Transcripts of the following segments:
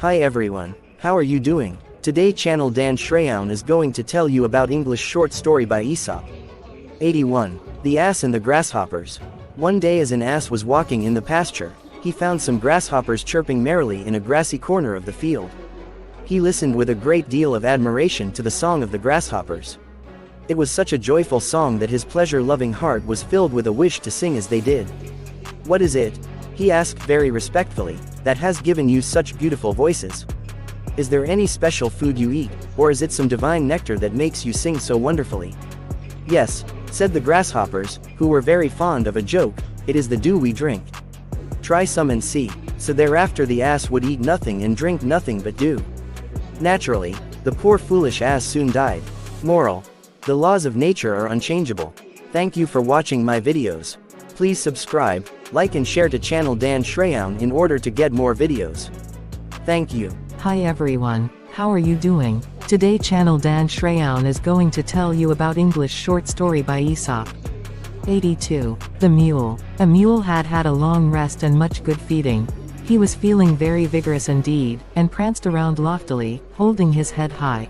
Hi everyone, how are you doing? Today channel Dan Sreyoun is going to tell you about English short story by Aesop. 81. The Ass and the Grasshoppers. One day as an ass was walking in the pasture, he found some grasshoppers chirping merrily in a grassy corner of the field. He listened with a great deal of admiration to the song of the grasshoppers. It was such a joyful song that his pleasure-loving heart was filled with a wish to sing as they did. "What is it?" he asked very respectfully, "that has given you such beautiful voices? Is there any special food you eat, or is it some divine nectar that makes you sing so wonderfully?" "Yes," said the grasshoppers, who were very fond of a joke, "it is the dew we drink. Try some and see." So thereafter the ass would eat nothing and drink nothing but dew. Naturally, the poor foolish ass soon died. Moral: the laws of nature are unchangeable. Thank you for watching my videos. Please subscribe, like and share to channel Dan Sreyoun in order to get more videos. Thank you. Hi everyone, how are you doing? Today channel Dan Sreyoun is going to tell you about English short story by Aesop. 82. The Mule. A mule had had a long rest and much good feeding. He was feeling very vigorous indeed, and pranced around loftily, holding his head high.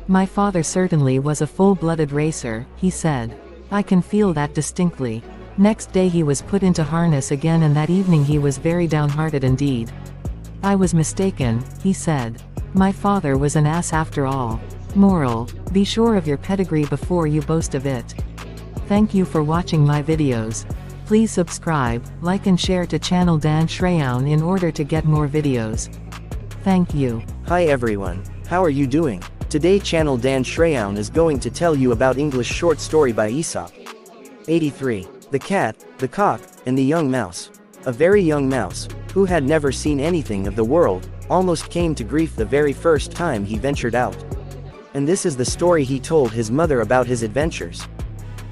"My father certainly was a full-blooded racer," he said. "I can feel that distinctly." Next day he was put into harness again, and that evening he was very downhearted indeed. "I was mistaken," he said. "My father was an ass after all." Moral: be sure of your pedigree before you boast of it. Thank you for watching my videos. Please subscribe, like and share to channel Dan Sreyoun in order to get more videos. Thank you. Hi everyone, how are you doing? Today channel Dan Sreyoun is going to tell you about English short story by Aesop. 83. The Cat, the Cock, and the Young Mouse. A very young mouse, who had never seen anything of the world, almost came to grief the very first time he ventured out. And this is the story he told his mother about his adventures.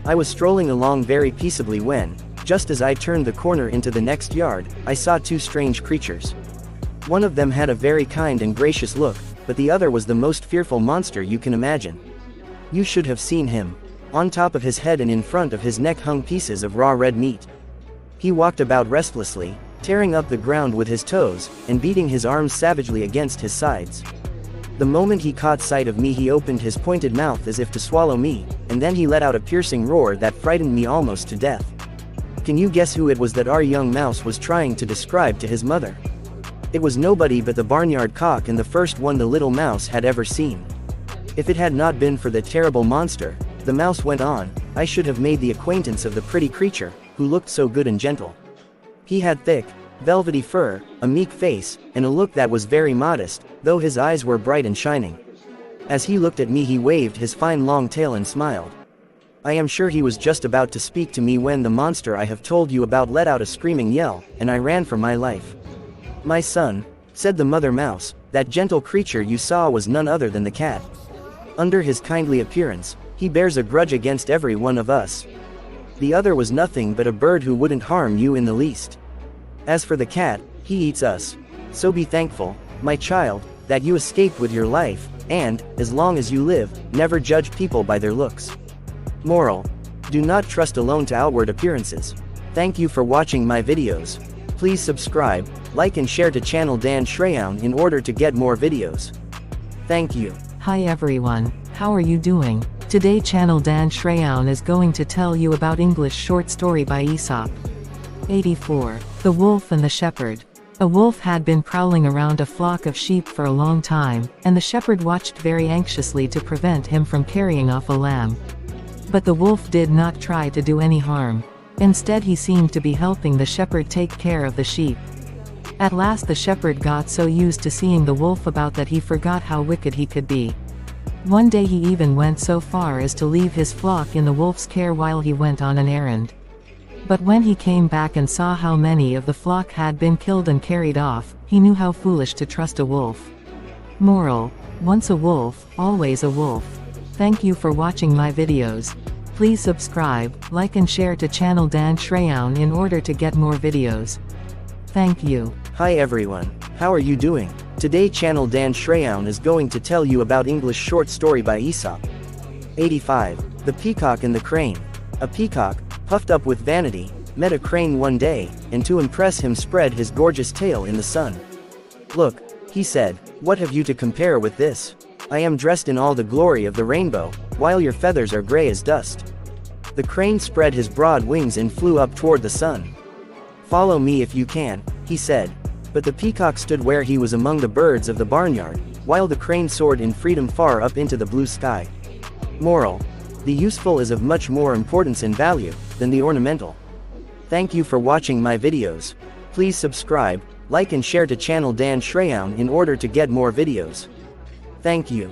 "I was strolling along very peaceably when, just as I turned the corner into the next yard, I saw two strange creatures. One of them had a very kind and gracious look, but the other was the most fearful monster you can imagine. You should have seen him. On top of his head and in front of his neck hung pieces of raw red meat. He walked about restlessly, tearing up the ground with his toes, and beating his arms savagely against his sides. The moment he caught sight of me he opened his pointed mouth as if to swallow me, and then he let out a piercing roar that frightened me almost to death." Can you guess who it was that our young mouse was trying to describe to his mother? It was nobody but the barnyard cock, and the first one the little mouse had ever seen. "If it had not been for the terrible monster," the mouse went on, "I should have made the acquaintance of the pretty creature, who looked so good and gentle. He had thick, velvety fur, a meek face, and a look that was very modest, though his eyes were bright and shining. As he looked at me he waved his fine long tail and smiled. I am sure he was just about to speak to me when the monster I have told you about let out a screaming yell, and I ran for my life." "My son," said the mother mouse, "that gentle creature you saw was none other than the cat. Under his kindly appearance, he bears a grudge against every one of us. The other was nothing but a bird who wouldn't harm you in the least. As for the cat, he eats us. So be thankful, my child, that you escaped with your life, and, as long as you live, never judge people by their looks." Moral: do not trust alone to outward appearances. Thank you for watching my videos. Please subscribe, like and share to channel Dan Sreyoun in order to get more videos. Thank you. Hi everyone, how are you doing? Today channel Dan Sreyoun is going to tell you about English short story by Aesop. 84. The Wolf and the Shepherd. A wolf had been prowling around a flock of sheep for a long time, and the shepherd watched very anxiously to prevent him from carrying off a lamb. But the wolf did not try to do any harm. Instead he seemed to be helping the shepherd take care of the sheep. At last the shepherd got so used to seeing the wolf about that he forgot how wicked he could be. One day he even went so far as to leave his flock in the wolf's care while he went on an errand. But when he came back and saw how many of the flock had been killed and carried off, he knew how foolish to trust a wolf. Moral: once a wolf, always a wolf. Thank you for watching my videos. Please subscribe, like and share to channel Dan Sreyoun in order to get more videos. Thank you. Hi everyone, how are you doing? Today channel Dan Sreyoun is going to tell you about English short story by Aesop. 85. The Peacock and the Crane. A peacock, puffed up with vanity, met a crane one day, and to impress him spread his gorgeous tail in the sun. "Look," He said, "What have you to compare with this? I am dressed in all the glory of the rainbow, while your feathers are gray as dust." The crane spread his broad wings and flew up toward the sun. "Follow me if you can," he said. But the peacock stood where he was among the birds of the barnyard, while the crane soared in freedom far up into the blue sky. Moral: the useful is of much more importance and value than the ornamental. Thank you for watching my videos. Please subscribe, like and share to channel Dan Sreyoun in order to get more videos. Thank you.